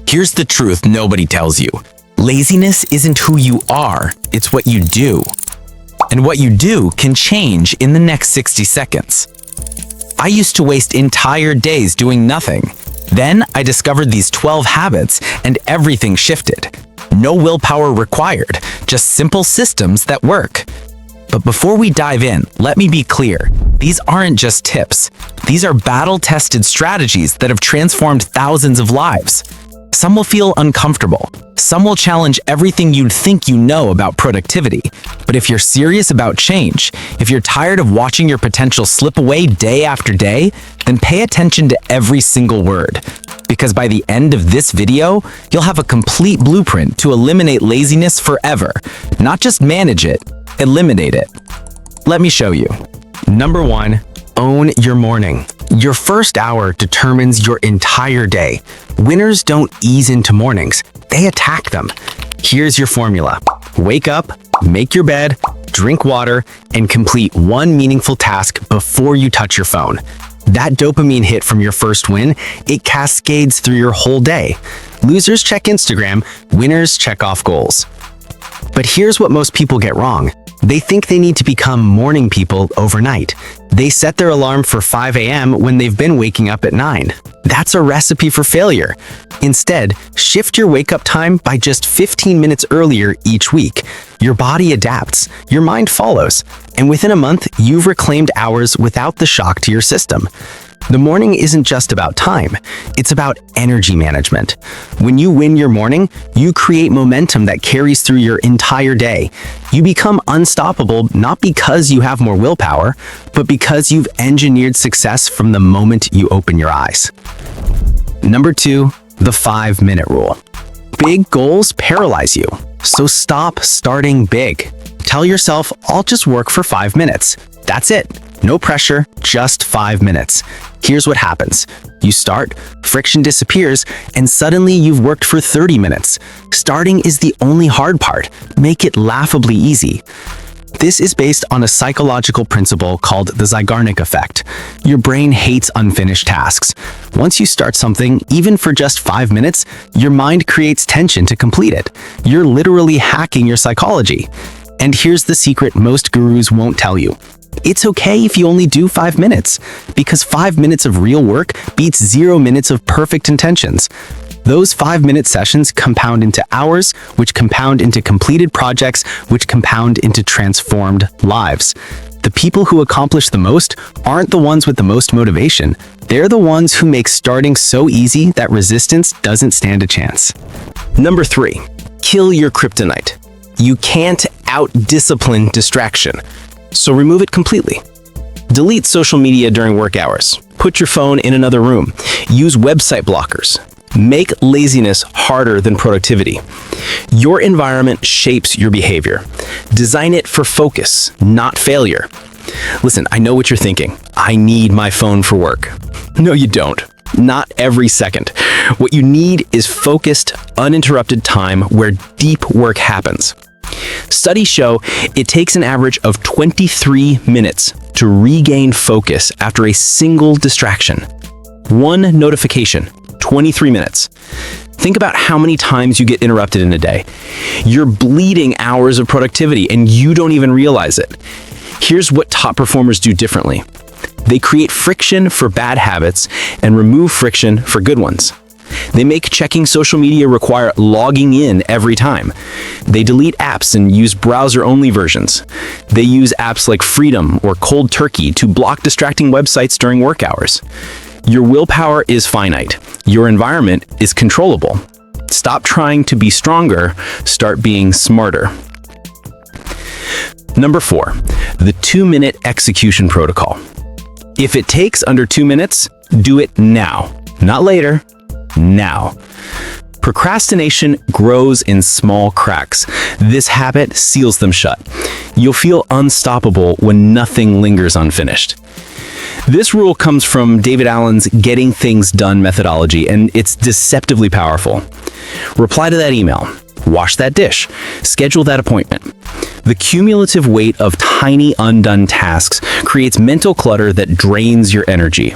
Here's the truth nobody tells you. Laziness isn't who you are, it's what you do. And what you do can change in the next 60 seconds. I used to waste entire days doing nothing. Then I discovered these 12 habits and everything shifted. No willpower required, just simple systems that work. But before we dive in, let me be clear. These aren't just tips. These are battle-tested strategies that have transformed thousands of lives. Some will feel uncomfortable. Some will challenge everything you'd think you know about productivity. But if you're serious about change, if you're tired of watching your potential slip away day after day, then pay attention to every single word. Because by the end of this video, you'll have a complete blueprint to eliminate laziness forever. Not just manage it, eliminate it. Let me show you. Number 1, own your morning. Your first hour determines your entire day. Winners don't ease into mornings, they attack them. Here's your formula. Wake up, make your bed, drink water, and complete one meaningful task before you touch your phone. That dopamine hit from your first win, it cascades through your whole day. Losers check Instagram, winners check off goals. But here's what most people get wrong. They think they need to become morning people overnight. They set their alarm for 5 a.m. when they've been waking up at 9. That's a recipe for failure. Instead, shift your wake-up time by just 15 minutes earlier each week. Your body adapts, your mind follows, and within a month, you've reclaimed hours without the shock to your system. The morning isn't just about time, it's about energy management. When you win your morning, you create momentum that carries through your entire day. You become unstoppable not because you have more willpower, but because you've engineered success from the moment you open your eyes. Number 2, the 5-minute rule. Big goals paralyze you, so stop starting big. Tell yourself, I'll just work for 5 minutes. That's it. No pressure, just 5 minutes. Here's what happens. You start, friction disappears, and suddenly you've worked for 30 minutes. Starting is the only hard part. Make it laughably easy. This is based on a psychological principle called the Zygaric effect. Your brain hates unfinished tasks. Once you start something, even for just 5 minutes, your mind creates tension to complete it. You're literally hacking your psychology. And here's the secret most gurus won't tell you. It's okay if you only do 5 minutes, because 5 minutes of real work beats 0 minutes of perfect intentions. Those 5-minute sessions compound into hours, which compound into completed projects, which compound into transformed lives. The people who accomplish the most aren't the ones with the most motivation. They're the ones who make starting so easy that resistance doesn't stand a chance. Number 3, kill your kryptonite. You can't out-discipline distraction, so remove it completely. Delete social media during work hours. Put your phone in another room. Use website blockers. Make laziness harder than productivity. Your environment shapes your behavior. Design it for focus, not failure. Listen, I know what you're thinking. I need my phone for work. No, you don't. Not every second. What you need is focused, uninterrupted time where deep work happens. Studies show it takes an average of 23 minutes to regain focus after a single distraction. One notification, 23 minutes. Think about how many times you get interrupted in a day. You're bleeding hours of productivity and you don't even realize it. Here's what top performers do differently. They create friction for bad habits and remove friction for good ones. They make checking social media require logging in every time. They delete apps and use browser-only versions. They use apps like Freedom or Cold Turkey to block distracting websites during work hours. Your willpower is finite. Your environment is controllable. Stop trying to be stronger, start being smarter. Number 4, the 2-minute execution protocol. If it takes under 2 minutes, do it now, not later. Now. Procrastination grows in small cracks. This habit seals them shut. You'll feel unstoppable when nothing lingers unfinished. This rule comes from David Allen's Getting Things Done methodology, and it's deceptively powerful. Reply to that email. Wash that dish. Schedule that appointment. The cumulative weight of tiny undone tasks creates mental clutter that drains your energy.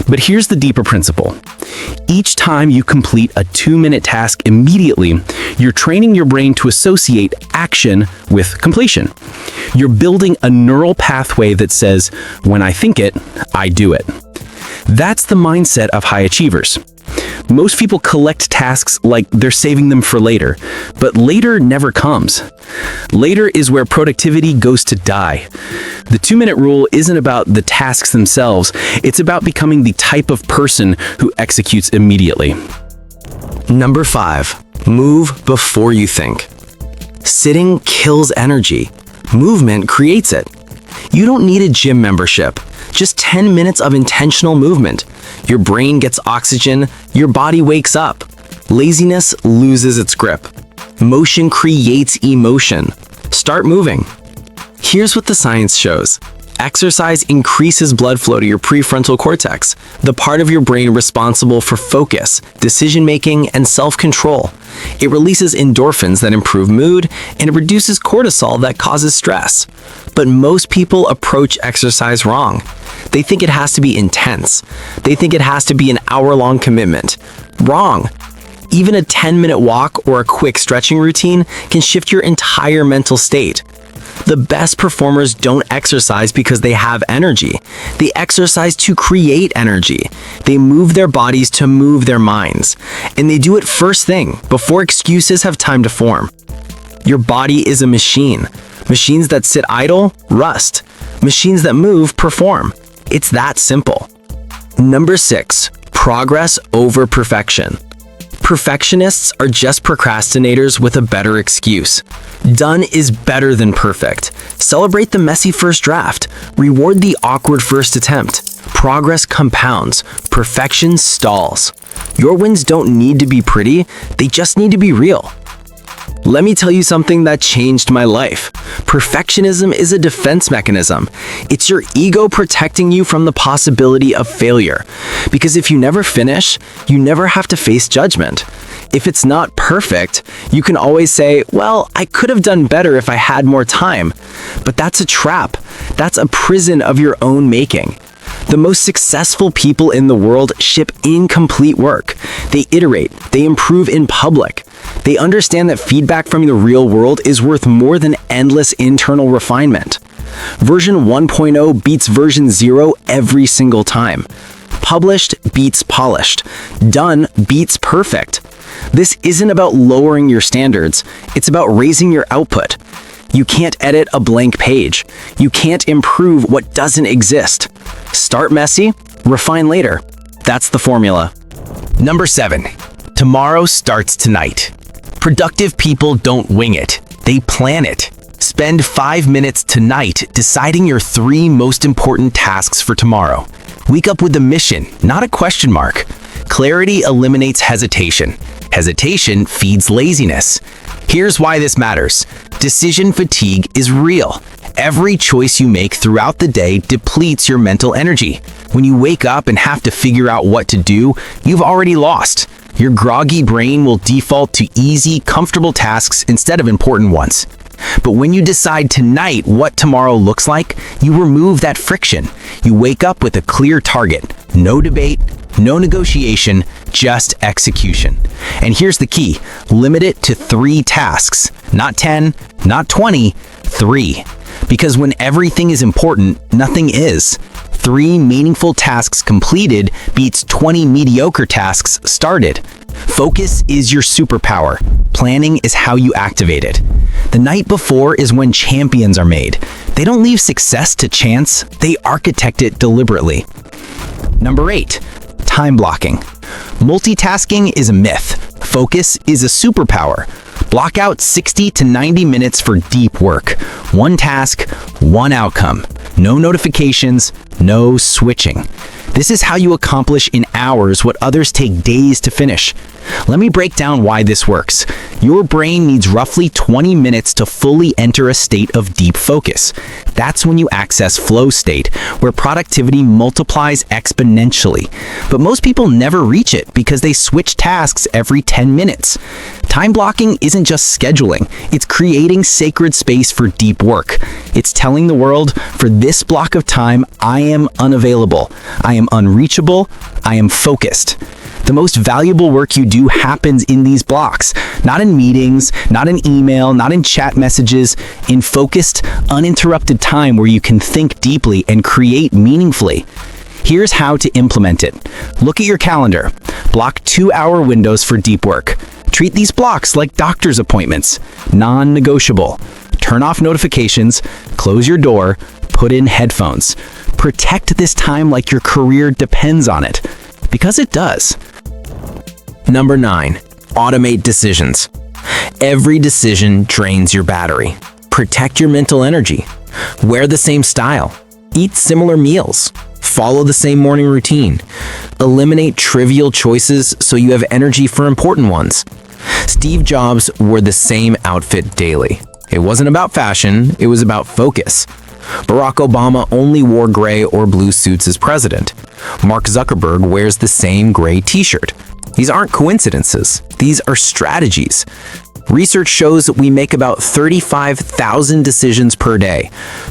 But here's the deeper principle. Each time you complete a 2-minute task immediately, you're training your brain to associate action with completion. You're building a neural pathway that says, when I think it, I do it. That's the mindset of high achievers. Most people collect tasks like they're saving them for later, but later never comes. Later is where productivity goes to die. The 2-minute rule isn't about the tasks themselves, it's about becoming the type of person who executes immediately. Number 5, move before you think. Sitting kills energy. Movement creates it. You don't need a gym membership. Just 10 minutes of intentional movement. Your brain gets oxygen, your body wakes up. Laziness loses its grip. Motion creates emotion. Start moving. Here's what the science shows. Exercise increases blood flow to your prefrontal cortex, the part of your brain responsible for focus, decision-making, and self-control. It releases endorphins that improve mood, and it reduces cortisol that causes stress. But most people approach exercise wrong. They think it has to be intense. They think it has to be an hour-long commitment. Wrong. Even a 10-minute walk or a quick stretching routine can shift your entire mental state. The best performers don't exercise because they have energy. They exercise to create energy. They move their bodies to move their minds. And they do it first thing, before excuses have time to form. Your body is a machine. Machines that sit idle, rust. Machines that move, perform. It's that simple. Number 6, progress over perfection. Perfectionists are just procrastinators with a better excuse. Done is better than perfect. Celebrate the messy first draft. Reward the awkward first attempt. Progress compounds. Perfection stalls. Your wins don't need to be pretty, they just need to be real. Let me tell you something that changed my life. Perfectionism is a defense mechanism. It's your ego protecting you from the possibility of failure. Because if you never finish, you never have to face judgment. If it's not perfect, you can always say, well, I could have done better if I had more time. But that's a trap. That's a prison of your own making. The most successful people in the world ship incomplete work. They iterate, they improve in public. They understand that feedback from the real world is worth more than endless internal refinement. Version 1.0 beats version 0 every single time. Published beats polished. Done beats perfect. This isn't about lowering your standards, it's about raising your output. You can't edit a blank page. You can't improve what doesn't exist. Start messy, refine later. That's the formula. Number 7, tomorrow starts tonight. Productive people don't wing it, they plan it. Spend 5 minutes tonight deciding your 3 most important tasks for tomorrow. Wake up with a mission, not a question mark. Clarity eliminates hesitation. Hesitation feeds laziness. Here's why this matters. Decision fatigue is real. Every choice you make throughout the day depletes your mental energy. When you wake up and have to figure out what to do, you've already lost. Your groggy brain will default to easy, comfortable tasks instead of important ones. But when you decide tonight what tomorrow looks like, you remove that friction. You wake up with a clear target. No debate, no negotiation, just execution. And here's the key. Limit it to 3 tasks. Not 10, not 20, 3. Because when everything is important, nothing is. 3 meaningful tasks completed beats 20 mediocre tasks started. Focus is your superpower. Planning is how you activate it. The night before is when champions are made. They don't leave success to chance, they architect it deliberately. Number 8, time blocking. Multitasking is a myth. Focus is a superpower. Block out 60 to 90 minutes for deep work. 1 task, 1 outcome. No notifications, no switching. This is how you accomplish in hours what others take days to finish. Let me break down why this works. Your brain needs roughly 20 minutes to fully enter a state of deep focus. That's when you access flow state, where productivity multiplies exponentially. But most people never reach it because they switch tasks every 10 minutes. Time blocking isn't just scheduling, it's creating sacred space for deep work. It's telling the world, for this block of time, I am unavailable, I am unreachable, I am focused. The most valuable work you do happens in these blocks, not in meetings, not in email, not in chat messages, in focused, uninterrupted time where you can think deeply and create meaningfully. Here's how to implement it. Look at your calendar. Block 2-hour windows for deep work. Treat these blocks like doctor's appointments, non-negotiable. Turn off notifications, close your door, put in headphones. Protect this time like your career depends on it, because it does. Number 9, automate decisions. Every decision drains your battery. Protect your mental energy. Wear the same style. Eat similar meals. Follow the same morning routine. Eliminate trivial choices so you have energy for important ones. Steve Jobs wore the same outfit daily. It wasn't about fashion, it was about focus. Barack Obama only wore gray or blue suits as president. Mark Zuckerberg wears the same gray t-shirt. These aren't coincidences, these are strategies. Research shows that we make about 35,000 decisions per day.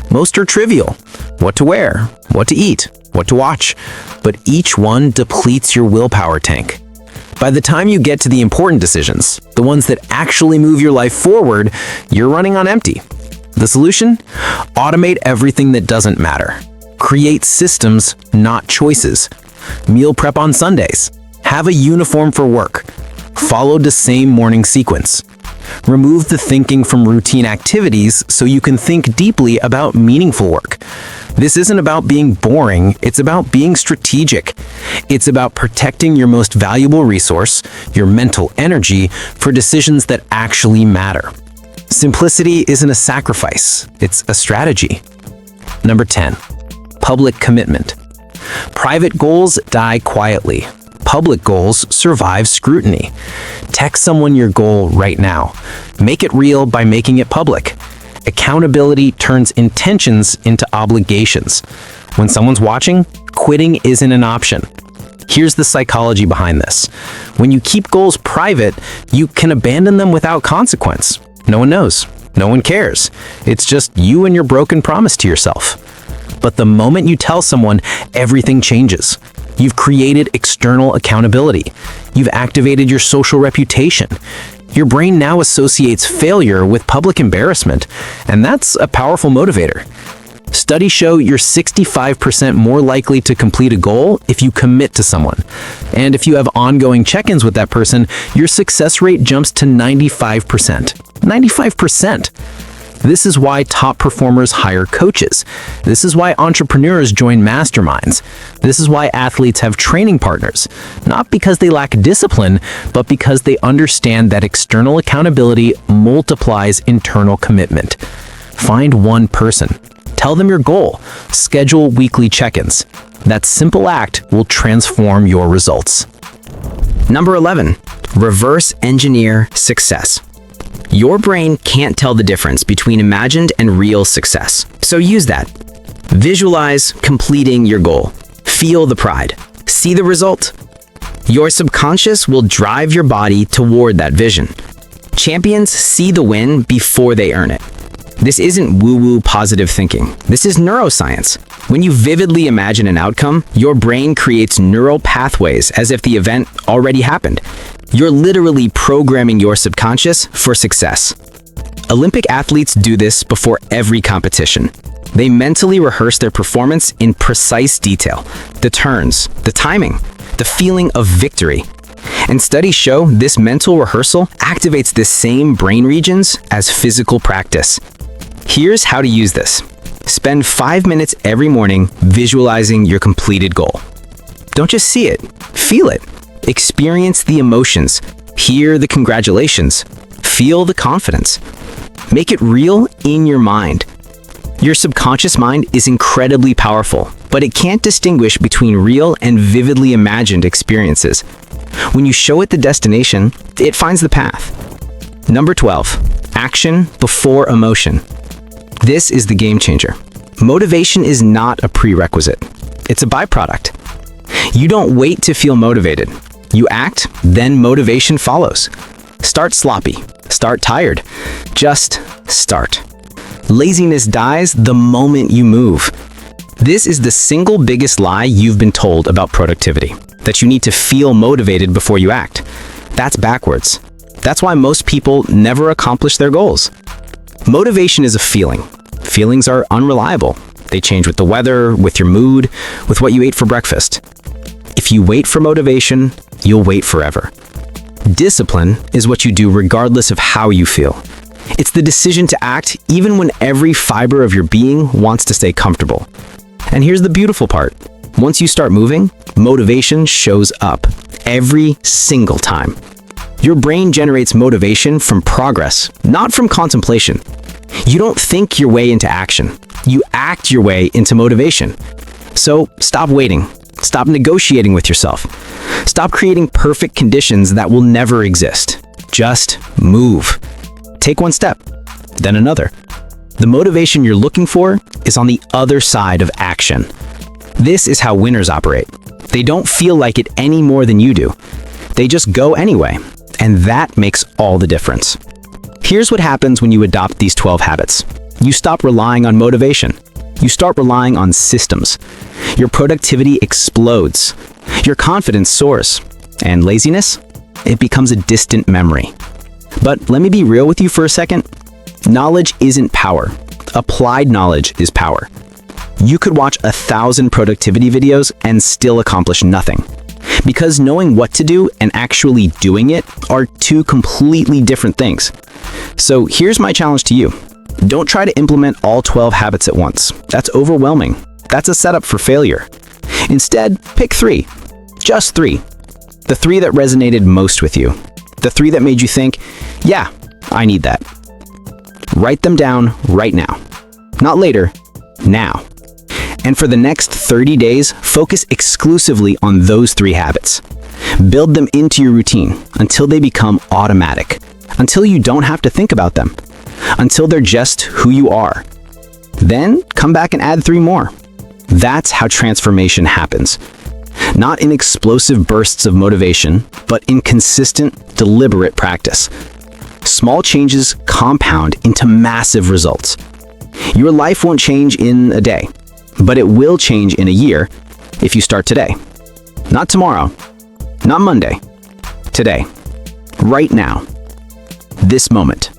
Most are trivial. What to wear, what to eat, what to watch. But each one depletes your willpower tank. By the time you get to the important decisions, the ones that actually move your life forward, you're running on empty. The solution? Automate everything that doesn't matter. Create systems, not choices. Meal prep on Sundays. Have a uniform for work. Follow the same morning sequence. Remove the thinking from routine activities so you can think deeply about meaningful work. This isn't about being boring, it's about being strategic. It's about protecting your most valuable resource, your mental energy, for decisions that actually matter. Simplicity isn't a sacrifice, it's a strategy. Number 10, public commitment. Private goals die quietly. Public goals survive scrutiny. Text someone your goal right now. Make it real by making it public. Accountability turns intentions into obligations. When someone's watching, quitting isn't an option. Here's the psychology behind this. When you keep goals private, you can abandon them without consequence. No one knows. No one cares. It's just you and your broken promise to yourself. But the moment you tell someone, everything changes. You've created external accountability. You've activated your social reputation. Your brain now associates failure with public embarrassment, and that's a powerful motivator. Studies show you're 65% more likely to complete a goal if you commit to someone. And if you have ongoing check-ins with that person, your success rate jumps to 95%. 95%! This is why top performers hire coaches. This is why entrepreneurs join masterminds. This is why athletes have training partners. Not because they lack discipline, but because they understand that external accountability multiplies internal commitment. Find one person. Tell them your goal. Schedule weekly check-ins. That simple act will transform your results. Number 11, reverse engineer success. Your brain can't tell the difference between imagined and real success. So use that. Visualize completing your goal. Feel the pride. See the result. Your subconscious will drive your body toward that vision. Champions see the win before they earn it. This isn't woo-woo positive thinking. This is neuroscience. When you vividly imagine an outcome, your brain creates neural pathways as if the event already happened. You're literally programming your subconscious for success. Olympic athletes do this before every competition. They mentally rehearse their performance in precise detail. The turns, the timing, the feeling of victory. And studies show this mental rehearsal activates the same brain regions as physical practice. Here's how to use this. Spend 5 minutes every morning visualizing your completed goal. Don't just see it, feel it. Experience the emotions, hear the congratulations, feel the confidence. Make it real in your mind. Your subconscious mind is incredibly powerful, but it can't distinguish between real and vividly imagined experiences. When you show it the destination, it finds the path. Number 12, action before emotion. This is the game changer. Motivation is not a prerequisite. It's a byproduct. You don't wait to feel motivated. You act, then motivation follows. Start sloppy. Start tired. Just start. Laziness dies the moment you move. This is the single biggest lie you've been told about productivity, that you need to feel motivated before you act. That's backwards. That's why most people never accomplish their goals. Motivation is a feeling. Feelings are unreliable. They change with the weather, with your mood, with what you ate for breakfast. If you wait for motivation, you'll wait forever. Discipline is what you do regardless of how you feel. It's the decision to act even when every fiber of your being wants to stay comfortable. And here's the beautiful part. Once you start moving, motivation shows up every single time. Your brain generates motivation from progress, not from contemplation. You don't think your way into action. You act your way into motivation. So stop waiting. Stop negotiating with yourself. Stop creating perfect conditions that will never exist. Just move. Take one step, then another. The motivation you're looking for is on the other side of action. This is how winners operate. They don't feel like it any more than you do. They just go anyway, and that makes all the difference. Here's what happens when you adopt these 12 habits. You stop relying on motivation. You start relying on systems. Your productivity explodes. Your confidence soars. And laziness? It becomes a distant memory. But let me be real with you for a second. Knowledge isn't power. Applied knowledge is power. You could watch 1,000 productivity videos and still accomplish nothing. Because knowing what to do and actually doing it are two completely different things. So here's my challenge to you. Don't try to implement all 12 habits at once. That's overwhelming. That's a setup for failure. Instead, pick 3. Just 3. The 3 that resonated most with you. The 3 that made you think, yeah, I need that. Write them down right now. Not later, now. And for the next 30 days, focus exclusively on those 3 habits. Build them into your routine until they become automatic, until you don't have to think about them, until they're just who you are. Then come back and add 3 more. That's how transformation happens. Not in explosive bursts of motivation, but in consistent, deliberate practice. Small changes compound into massive results. Your life won't change in a day, but it will change in a year if you start today. Not tomorrow, not Monday, today, right now, this moment.